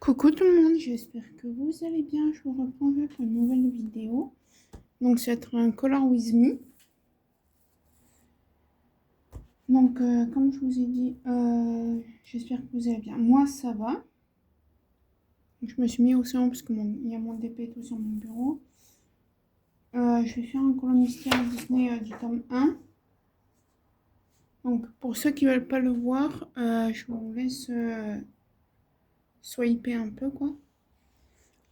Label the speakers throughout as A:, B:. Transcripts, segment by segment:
A: Coucou tout le monde, j'espère que vous allez bien. Je vous reprends pour une nouvelle vidéo. Donc ça va être un Color With Me. Donc comme je vous ai dit, j'espère que vous allez bien. Moi ça va. Je me suis mis au salon parce que il y a mon DP et tout sur mon bureau. Je vais faire un Color Mystère Disney du tome 1. Donc pour ceux qui veulent pas le voir, je vous laisse swiper un peu quoi.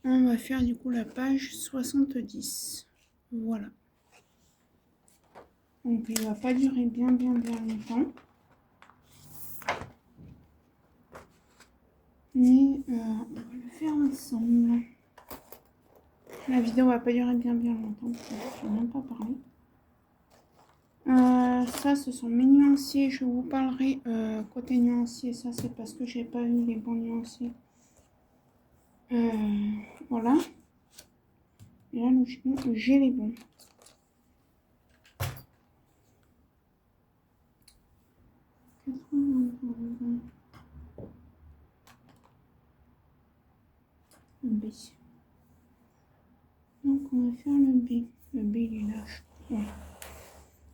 A: On va faire du coup la page 70. Voilà. Donc il va pas durer bien longtemps. Mais on va le faire ensemble. La vidéo va pas durer bien longtemps. Je n'ai même pas parlé. Ça, ce sont mes nuanciers. Je vous parlerai côté nuancier. Ça, c'est parce que j'ai pas eu les bons nuanciers. Voilà. Et là, logiquement, j'ai les bons. Le B. Donc, on va faire le B. Le B, il est là. Ouais.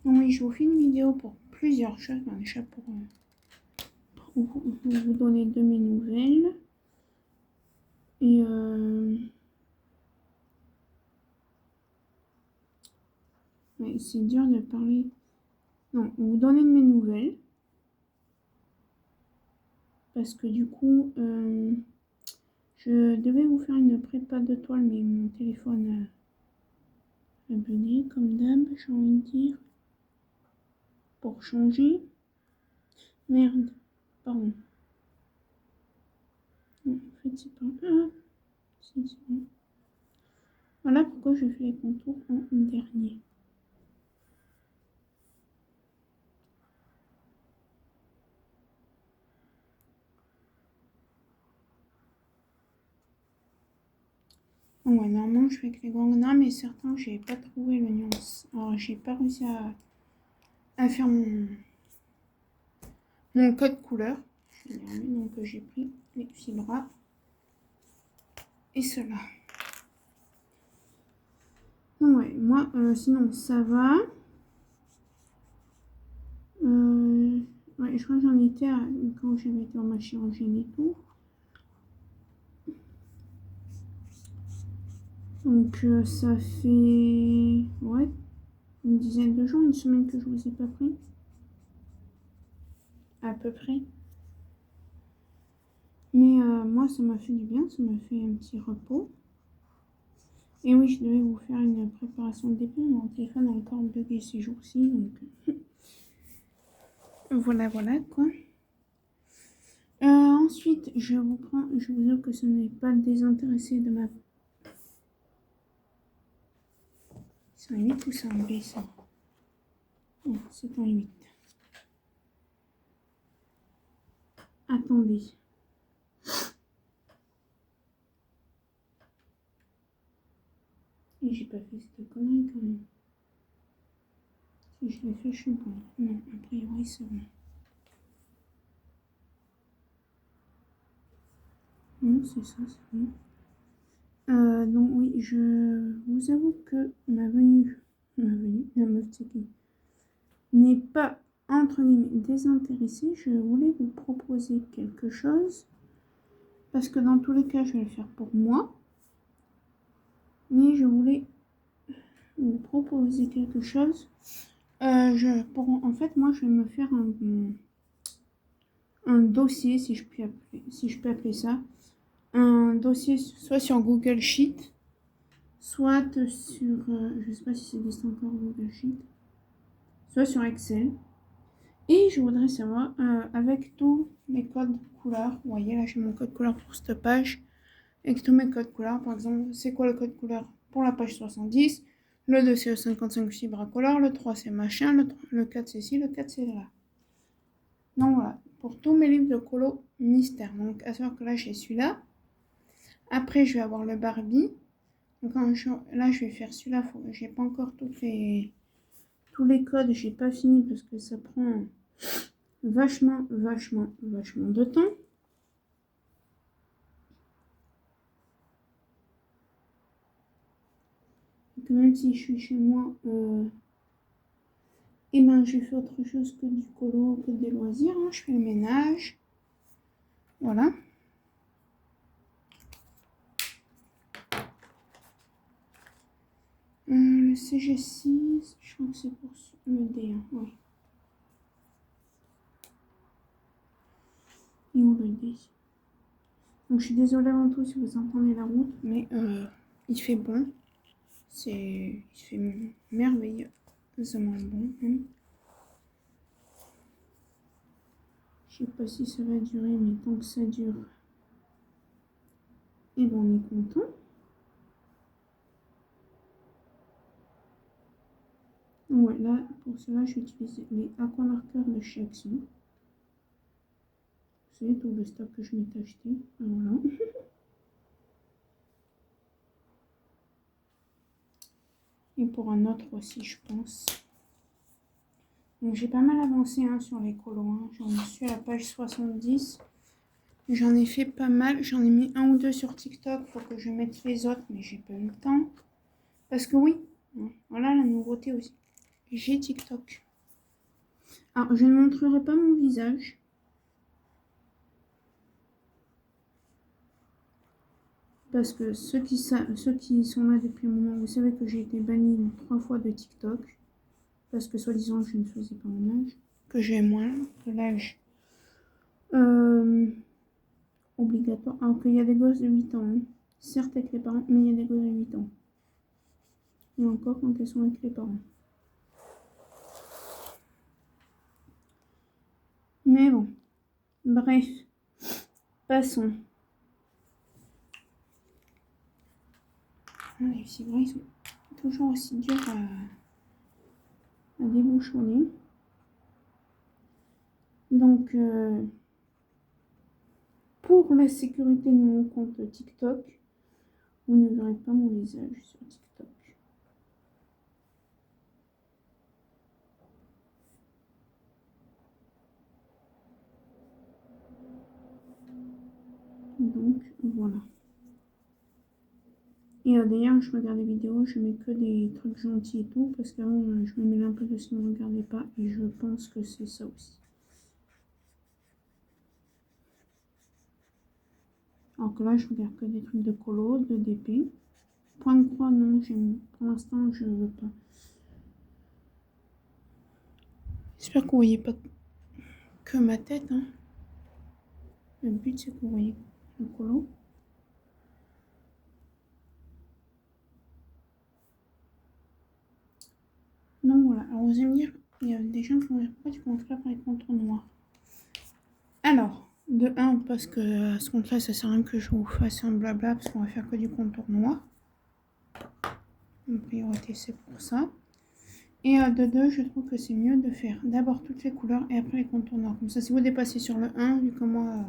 A: Donc, oui, je vous fais une vidéo pour plusieurs choses. Ben, déjà pour vous donner de mes nouvelles. Et ouais, c'est dur de parler. Non, vous donner de mes nouvelles. Parce que du coup, je devais vous faire une prépa de toile, mais mon téléphone a bugué, comme d'hab, j'ai envie de dire. Pour changer. Merde, pardon. Non, en fait, c'est pas... Ah, c'est bon. Voilà pourquoi je fais les contours en dernier. Ouais, normalement je fais avec les grands mais certains j'ai pas trouvé le nuance. Alors j'ai pas réussi à faire mon code couleur. Donc j'ai pris les fibres et cela. Ouais, moi sinon ça va. Ouais, je crois que j'en étais à, quand j'avais été en ma chirurgienne et tout. Donc ça fait ouais, une dizaine de jours, une semaine que je vous ai pas pris. À peu près. Mais moi ça m'a fait du bien, ça m'a fait un petit repos. Et oui, je devais vous faire une préparation de début. Mon téléphone a encore bugué ces jours-ci, donc voilà quoi. Ensuite, je vous dis que ce n'est pas désintéressé de ma... C'est un 8 ou c'est un B ça? Non, c'est un 8. Attendez. Et j'ai pas fait cette connerie quand même. Si je l'ai fait, je suis bon. Non, a priori c'est bon. Non, c'est ça, c'est bon. Donc oui, je vous avoue que ma venue, la meuf qui n'est pas entre guillemets désintéressée. Je voulais vous proposer quelque chose parce que dans tous les cas, je vais le faire pour moi. Mais je voulais vous proposer quelque chose. En fait, moi, je vais me faire un dossier, si je peux appeler ça. Un dossier soit sur Google Sheet, soit sur, je sais pas si ça existe encore Google Sheet, soit sur Excel. Et je voudrais savoir, avec tous les codes couleurs, vous voyez là j'ai mon code couleur pour cette page, avec tous mes codes couleurs, par exemple, c'est quoi le code couleur pour la page 70, le 2 c'est le 55 fibres couleur, le 3 c'est machin, le 4 c'est ci, le 4 c'est là. Donc voilà, pour tous mes livres de colo mystère. Donc à savoir que là j'ai celui-là. Après je vais avoir le Barbie. Donc là je vais faire celui-là, j'ai pas encore tous les codes, j'ai pas fini parce que ça prend vachement de temps. que même si je suis chez moi, et ben je fais autre chose que du colo, que des loisirs. Hein. Je fais le ménage. Voilà. Le CG6, je crois que c'est pour le D1, oui. Et on le D. Donc je suis désolée avant tout si vous entendez la route, mais il fait bon. Il fait merveilleusement bon même. Je sais pas si ça va durer, mais tant que ça dure, et ben on est content. Ouais, là, pour cela, je vais utiliser les aquamarqueurs de chez Action. C'est tout le stock que je m'étais acheté. Voilà. Et pour un autre aussi, je pense. Donc j'ai pas mal avancé hein, sur les colos. Hein. J'en suis à la page 70. J'en ai fait pas mal. J'en ai mis un ou deux sur TikTok. Faut que je mette les autres, mais j'ai pas eu le temps. Parce que oui, voilà la nouveauté aussi. J'ai TikTok. Alors, je ne montrerai pas mon visage. Parce que ceux qui sont là depuis un moment, vous savez que j'ai été bannie 3 fois de TikTok. Parce que soi-disant, je ne faisais pas mon âge. Que j'ai moins que l'âge obligatoire. Alors qu'il y a des gosses de 8 ans. Hein. Certes avec les parents, mais il y a des gosses de 8 ans. Et encore quand elles sont avec les parents. Mais bon. Bref. Passons. Les fibres, ils sont toujours aussi durs à débouchonner. Donc, pour la sécurité de mon compte TikTok, vous ne verrez pas mon visage sur TikTok. Donc, voilà. Et d'ailleurs, je regarde des vidéos, je mets que des trucs gentils et tout, parce qu'avant, je me mêlais un peu de ce que ne regardez pas, et je pense que c'est ça aussi. Alors que là, je regarde que des trucs de colo, de DP. Point de croix, non, pour l'instant, je ne veux pas. J'espère que vous voyez pas que ma tête. Hein. Le but, c'est que vous voyez le colo. Donc voilà, alors vous allez me dire, il y a des gens qui vont dire pourquoi tu commences pas par les contours noirs. Alors, de 1, parce que à ce compte-là, ça sert à rien que je vous fasse un blabla, parce qu'on va faire que du contour noir. En priorité, c'est pour ça. Et de 2, je trouve que c'est mieux de faire d'abord toutes les couleurs et après les contours noirs. Comme ça, si vous dépassez sur le 1, vu que moi,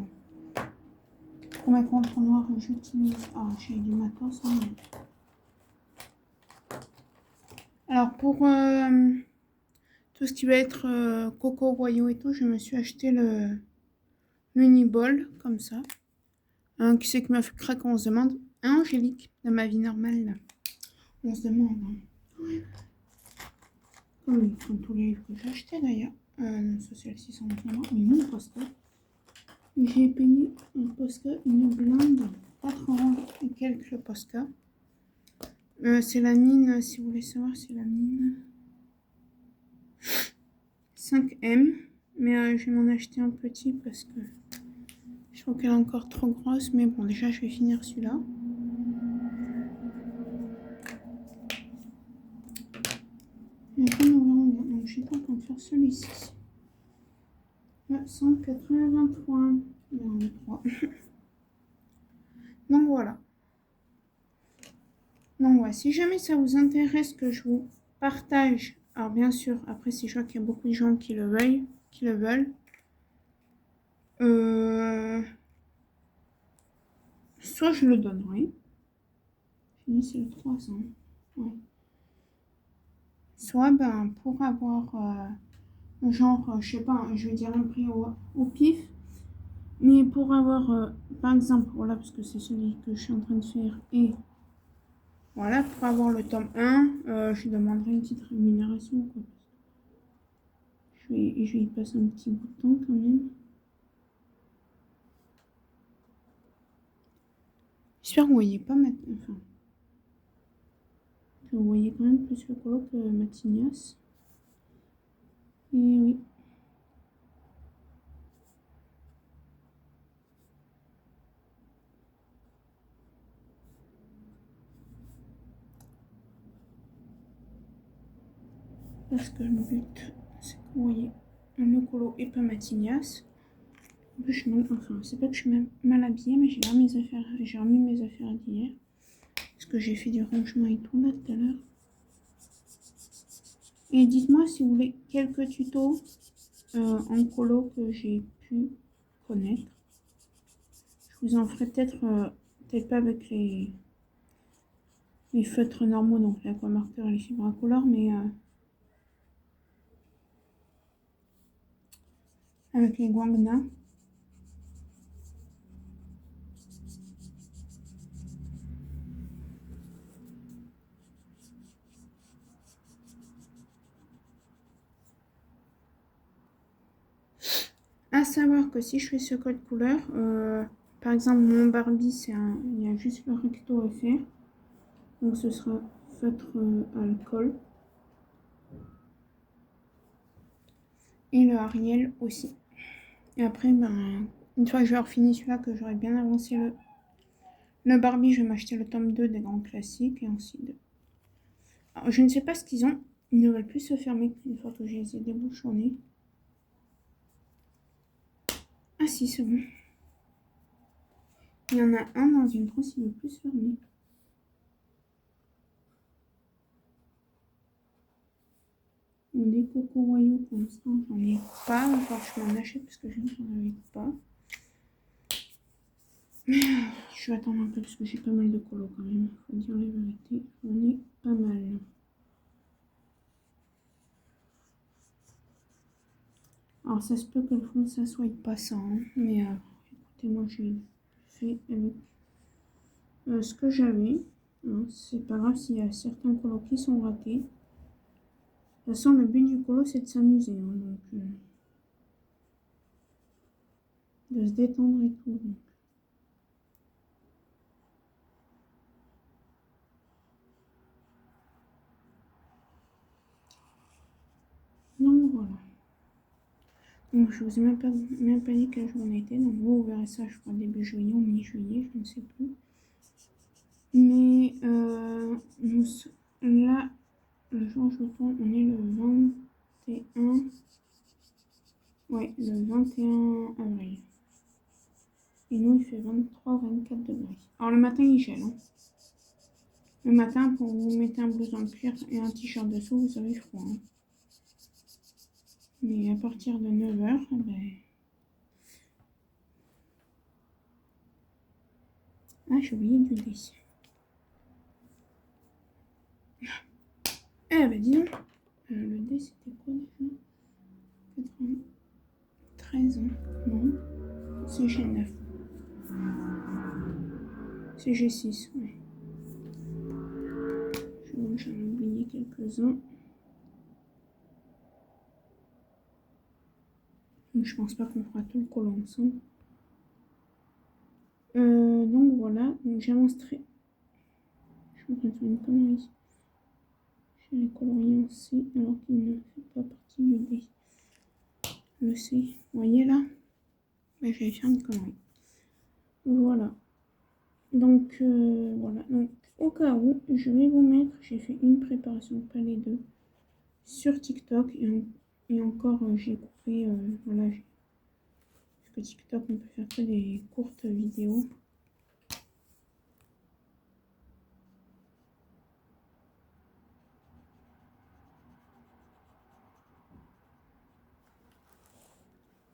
A: pour mes contours noirs, j'utilise... Ah, j'ai du matos. Hein. Alors, pour tout ce qui va être coco, royaux et tout, je me suis acheté le Uniball, comme ça. Qui c'est qui m'a fait craquer, on se demande. Angélique, de ma vie normale, là. On se demande. Hein. Comme tous les livres que j'ai achetés, d'ailleurs. Non, ça c'est le 629, mais mon Posca. J'ai payé un Posca, une blinde, 4 € et quelques le Posca. C'est la mine, si vous voulez savoir, c'est la mine 5M. Mais je vais m'en acheter un petit parce que je trouve qu'elle est encore trop grosse. Mais bon, déjà, je vais finir celui-là. Et après, nous verrons bien. Donc, j'ai pas de faire celui-ci. 183. Il y en a 3. Donc, voilà. Donc, ouais, si jamais ça vous intéresse que je vous partage, alors bien sûr, après, si je vois qu'il y a beaucoup de gens qui le veulent, soit je le donnerai. J'ai dit c'est le 300. Ouais. Soit, ben, pour avoir, genre, je sais pas, je vais dire un prix au pif. Mais pour avoir, par exemple, voilà, parce que c'est celui que je suis en train de faire, et Voilà, pour avoir le tome 1, je demanderai une petite rémunération, quoi. Je vais y passer un petit bout de temps quand même. J'espère que vous voyez pas maintenant. Enfin, que vous voyez quand même plus le colo que Matinias. Et oui. Parce que le but, c'est que vous voyez le colo et pas Matinias. En plus, enfin, c'est pas que je suis mal habillée, mais j'ai remis mes affaires d'hier. Parce que j'ai fait du rangement et tout là tout à l'heure. Et dites-moi si vous voulez quelques tutos en colo que j'ai pu connaître. Je vous en ferai peut-être pas avec les feutres normaux, donc l'aquamarqueur et les fibres à couleur, mais avec les guangna. À savoir que si je fais ce code couleur, par exemple mon Barbie, il y a juste le recto à faire. Donc ce sera feutre alcool. Et le Ariel aussi. Et après, ben, une fois que j'aurai fini celui-là, que j'aurai bien avancé le Barbie, je vais m'acheter le tome 2 des grands classiques et ensuite. Alors, je ne sais pas ce qu'ils ont. Ils ne veulent plus se fermer une fois que je les ai débouchonnés. Ah si, c'est bon. Il y en a un dans une trousse, il ne veut plus se fermer. Des cocos royaux pour l'instant, j'en ai pas. Encore, je m'en achète parce que j'en avais pas. Mais je vais attendre un peu parce que j'ai pas mal de colos quand même. Faut dire la vérité, j'en ai pas mal. Alors ça se peut que le fond ça soit pas ça, hein, mais écoutez, moi j'ai fait avec ce que j'avais. Hein, c'est pas grave s'il y a certains colos qui sont ratés. De toute façon, le but du colo c'est de s'amuser, hein, donc de se détendre et tout. Donc voilà. Donc je vous ai même pas dit quel jour on était, donc vous verrez ça je crois début juillet ou mi-juillet, je ne sais plus. Mais là, le jour où je tourne, on est le 21. Ouais, le 21 avril. Et nous, il fait 23-24 degrés. Alors le matin, il gèle. Hein. Le matin, quand vous mettez un blouson de cuir et un t-shirt dessous, vous avez froid. Hein. Mais à partir de 9h, ben... Ah, j'ai oublié du dé. Eh ben dis donc, le dé c'était quoi déjà 93 ans, non, c'est G9. C'est G6, ouais. J'en ai oublié quelques-uns. Je pense pas qu'on fera tout le colo ensemble. Donc voilà, j'avance très... Je suis en train de faire une connerie. Je l'ai colorié en C alors qu'il ne fait pas partie du D. Le C, vous voyez là? Mais je vais faire une connerie. Voilà. Donc voilà. Donc au cas où, je vais vous mettre, j'ai fait une préparation pas les deux sur TikTok et encore j'ai coupé, voilà. Parce que TikTok on peut faire que des courtes vidéos.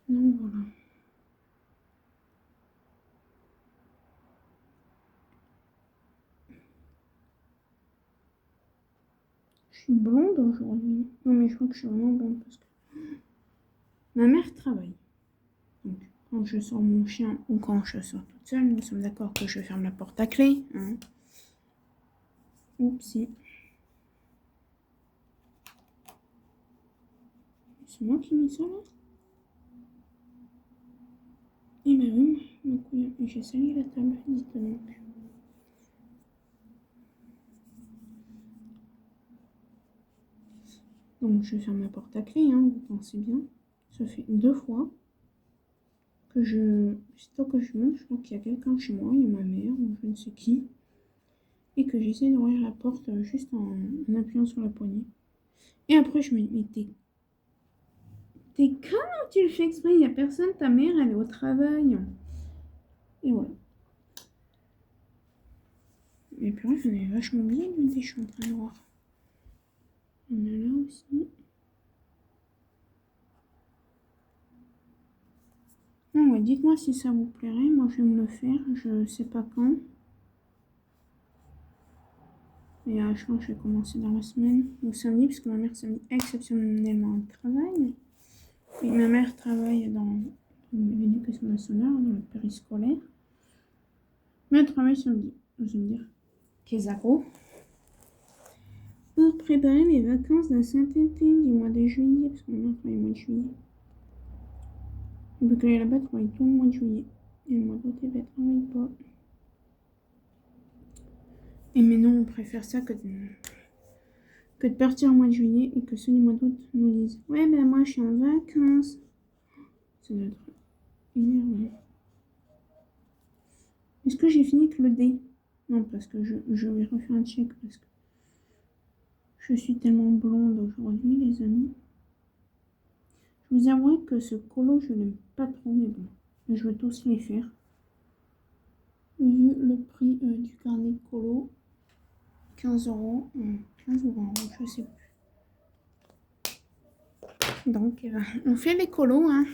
A: Donc voilà. Je suis blonde aujourd'hui. Non mais je crois que je suis vraiment blonde parce que ma mère travaille. Donc quand je sors mon chien ou quand je sors toute seule, nous sommes d'accord que je ferme la porte à clé. Hein. Oupsie. C'est moi qui mets ça là? Eh ben oui, du coup, j'ai sali la table, dites donc. Donc je ferme la porte à clé, hein, vous pensez bien. Ça fait 2 fois que sitôt que je monte, je crois qu'il y a quelqu'un chez moi, il y a ma mère ou je ne sais qui, et que j'essaie d'ouvrir la porte juste en appuyant sur la poignée. Et après je me dis, mais t'es quand tu le fais exprès, il n'y a personne, ta mère elle est au travail. Et voilà. Et puis j'en ai vachement bien des je suis en train de voir. On a là aussi. Non, ouais, dites-moi si ça vous plairait. Moi, je vais me le faire. Je sais pas quand. Mais je pense que je vais commencer dans la semaine ou samedi, parce que ma mère samedi exceptionnellement travaille. Et ma mère travaille dans l'éducation nationale, dans le périscolaire. Mais elle travaille samedi. Vous allez me dire, Kézako. Pour préparer les vacances de Saint-Été du mois de juillet, parce que ma mère travaille le mois de juillet. Vu qu'elle est là-bas, elle travaille tout le mois de juillet. Et le mois d'août, elle ne travaille pas. Et mais non, on préfère ça que de partir au mois de juillet et que ceux du mois d'août nous disent « Ouais, ben moi, je suis en vacances. » Ça doit être énervant. Est-ce que j'ai fini avec le dé? Non, parce que je vais refaire un check parce que je suis tellement blonde aujourd'hui, les amis. Je vous avouerai que ce colo, je l'aime pas trop, mais bon. Je vais tous les faire. Vu le prix du carnet de colo, 15 €, 15 ou 20 €, je sais plus. Donc, on fait les colos, hein.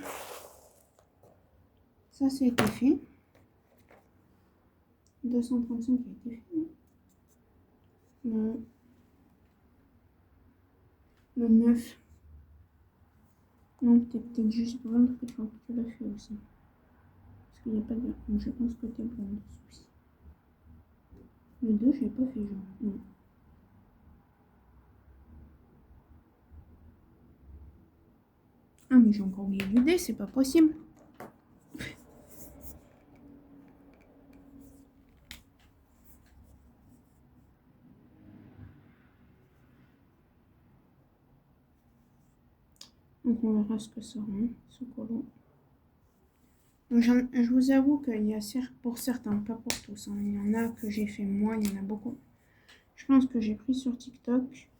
A: Ça, ça a été fait. 235 a été fait. Le 9. Non, t'es peut-être juste blonde que tu l'as fait aussi. Parce qu'il n'y a pas de... Donc, je pense que t'es blonde. Le 2, je l'ai pas fait, genre. Non. Ah, mais j'ai encore oublié du dé, c'est pas possible. Donc, on verra ce que ça rend, ce colo. Donc, je vous avoue qu'il y a pour certains, pas pour tous. Hein. Il y en a que j'ai fait moi, il y en a beaucoup. Je pense que j'ai pris sur TikTok.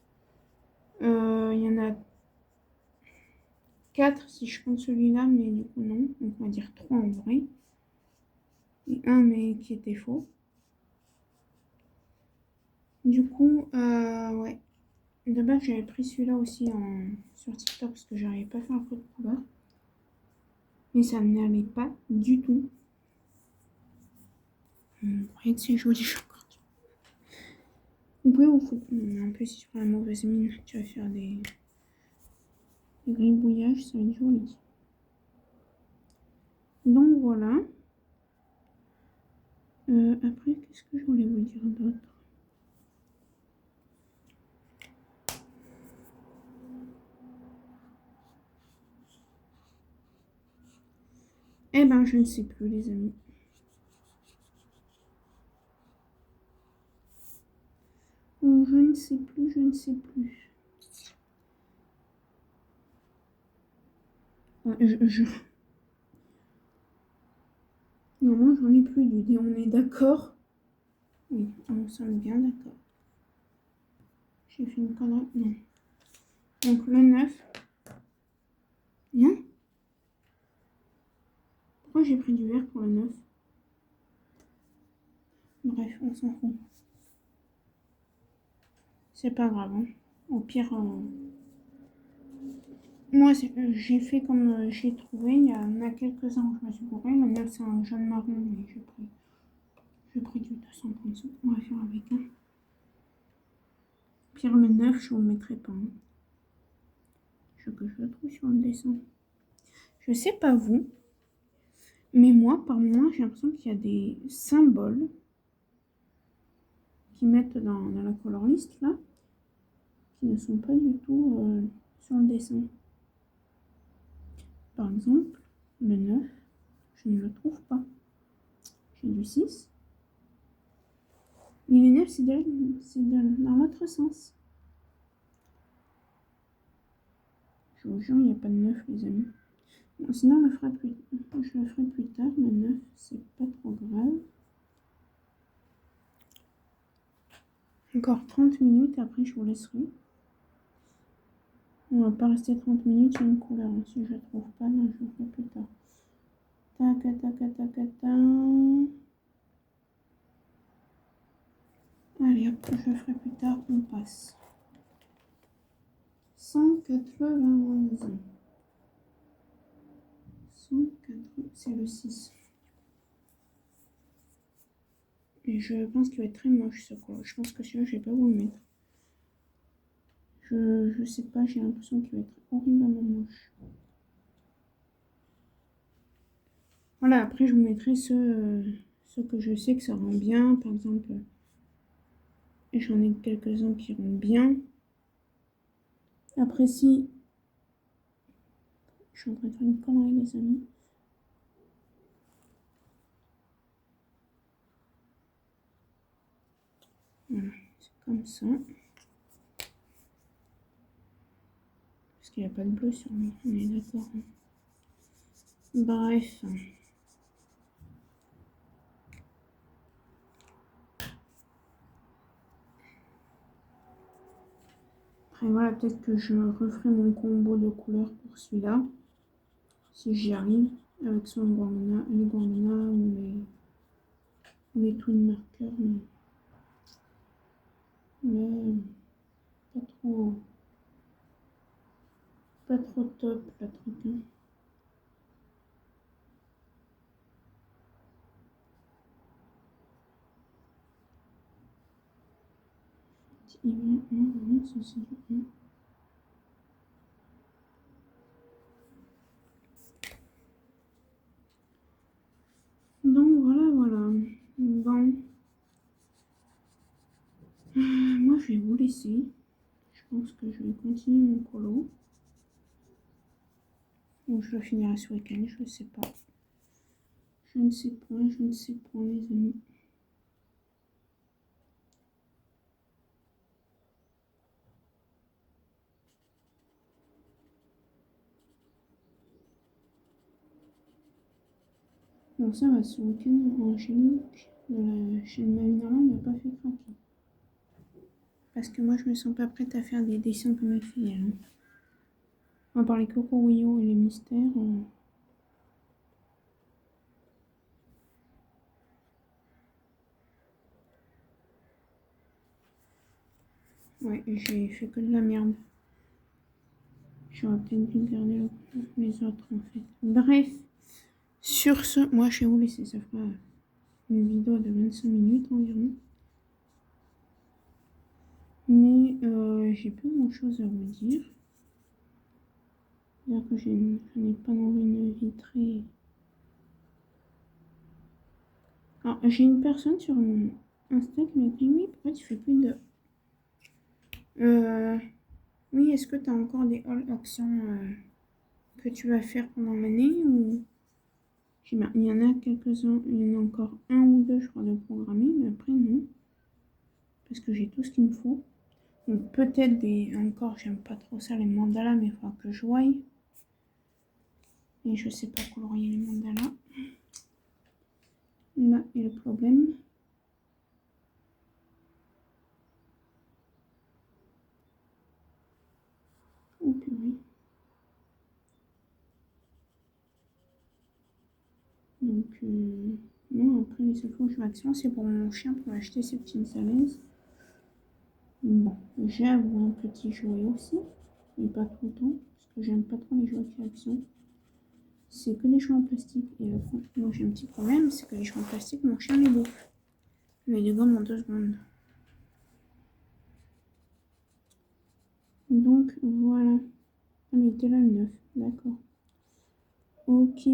A: Il y en a 4 si je compte celui-là, mais du coup non. Donc on va dire 3 en vrai. Et un mais qui était faux. Du coup, ouais. De base j'avais pris celui-là aussi sur TikTok parce que j'arrivais pas à faire un code couleur. Mais ça n'allait pas du tout. Rien que c'est joli, je crois. Vous pouvez vous foutre. En plus, si tu prends la mauvaise mine, tu vas faire des gribouillages, ça va être joli. Donc voilà. Après, qu'est-ce que je voulais vous dire d'autre? Eh ben, je ne sais plus, les amis. Oh, je ne sais plus, je ne sais plus. Non, j'en ai plus d'idées, on est d'accord? Oui, on semble bien d'accord. J'ai fait une connerie. Non. Donc le 9. Bien. Pourquoi j'ai pris du vert pour le 9? Bref, on s'en fout. C'est pas grave. Hein. Au pire, moi j'ai fait comme j'ai trouvé. Il y en a quelques-uns où je me suis gourée. Le 9 c'est un jaune marron, mais j'ai pris du 235. On va faire avec un. Pire le 9, je vous le mettrai pas. Hein. Que je le trouve sur le dessin. Je sais pas vous, mais moi, par moment, j'ai l'impression qu'il y a des symboles qu'ils mettent dans la color list là, qui ne sont pas du tout sur le dessin. Par exemple, le 9, je ne le trouve pas. J'ai du 6. Mais le 9, c'est dans l'autre sens. Je vous jure, il n'y a pas de 9, les amis. Bon, sinon, je le ferai plus tard. Le 9, c'est pas trop grave. Encore 30 minutes, après je vous laisserai. On va pas rester 30 minutes sur une couleur. Hein. Si je ne trouve pas, là, je le ferai plus tard. Tac, tac, tac, tac, tac. Allez, hop, je le ferai plus tard. On passe. 191. 180, c'est le 6. Et je pense qu'il va être très moche ce couleur. Je pense que celui-là, je vais pas vous le mettre. Je sais pas, j'ai l'impression qu'il va être horriblement moche. Voilà, après je vous mettrai ceux que je sais que ça rend bien. Par exemple, j'en ai quelques-uns qui rendent bien. Après si... Je suis en train de faire une connerie les amis. Voilà, c'est comme ça. Parce qu'il n'y a pas de bleu sur lui, on est d'accord. Hein. Bref. Après voilà, peut-être que je referai mon combo de couleurs pour celui-là. Si j'y arrive. Avec son Guangna, les Guangna ou les Twin Markers. Mais pas trop top la truc. Hein. Donc voilà, voilà. Bon. Moi je vais vous laisser. Je pense que je vais continuer mon colo. Ou je le finirai ce week-end, je ne sais pas. Je ne sais point, les amis. Bon, ça va, ce week-end, Angélique, de la chaîne Mamie Normale, m'a pas fait craquer. Parce que moi, je me sens pas prête à faire des dessins comme elle fait, elle. À part les Cocorios et les mystères. Ouais, j'ai fait que de la merde. J'aurais peut-être dû garder les autres, en fait. Bref, sur ce, moi, je vais vous laisser. Ça fera une vidéo de 25 minutes environ. Mais j'ai pas grand chose à vous dire. C'est-à-dire que je n'ai pas envie une vie très... Alors, j'ai une personne sur mon Insta qui m'a dit oui, pourquoi tu fais plus de... oui, est-ce que tu as encore des all actions que tu vas faire pendant l'année ou... Il y en a quelques-uns, il y en a encore un ou deux, je crois, de programmer, mais après, non. Parce que j'ai tout ce qu'il me faut. Donc, peut-être des... Encore, j'aime pas trop ça, les mandalas, mais il faudra que je voie. Et je sais pas colorier les mandalas. Là est le problème. Oh purée. Donc, non, après les seules fois où je fais action, c'est pour mon chien, pour acheter ses petites salaises. Bon, j'ai un petit jouet aussi, mais pas tout le temps, parce que j'aime pas trop les jouets qui action. C'est que des jouets en plastique. Et moi j'ai un petit problème, c'est que les jouets en plastique, mon chien les bouffe. Mais les gommes en 2 secondes. Donc voilà. Ah mais il était là le 9, d'accord. Ok.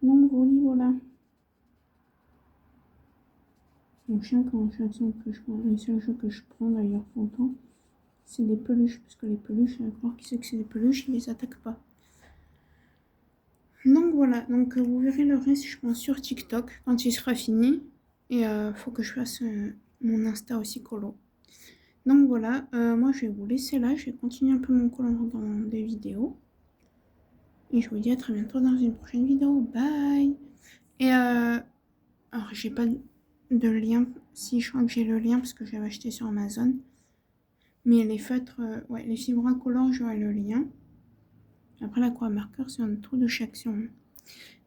A: Donc voilà. Mon chien, quand chaque fois que je prends, les seuls jeux que je prends d'ailleurs tout le temps, c'est des peluches, parce que les peluches, à croire qui sait que c'est des peluches, ils les attaquent pas. Donc voilà, donc vous verrez le reste, je pense, sur TikTok quand il sera fini. Et faut que je fasse mon Insta aussi colo. Donc voilà, moi je vais vous laisser là, je vais continuer un peu mon colo en regardant des vidéos. Et je vous dis à très bientôt dans une prochaine vidéo. Bye. Et alors j'ai pas de lien, si je crois que j'ai le lien parce que je l'avais acheté sur Amazon. Mais les feutres, ouais, les fibres incolores, j'aurai le lien. Après la croix marqueur, c'est un trou de chaque.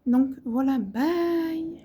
A: Donc voilà, bye.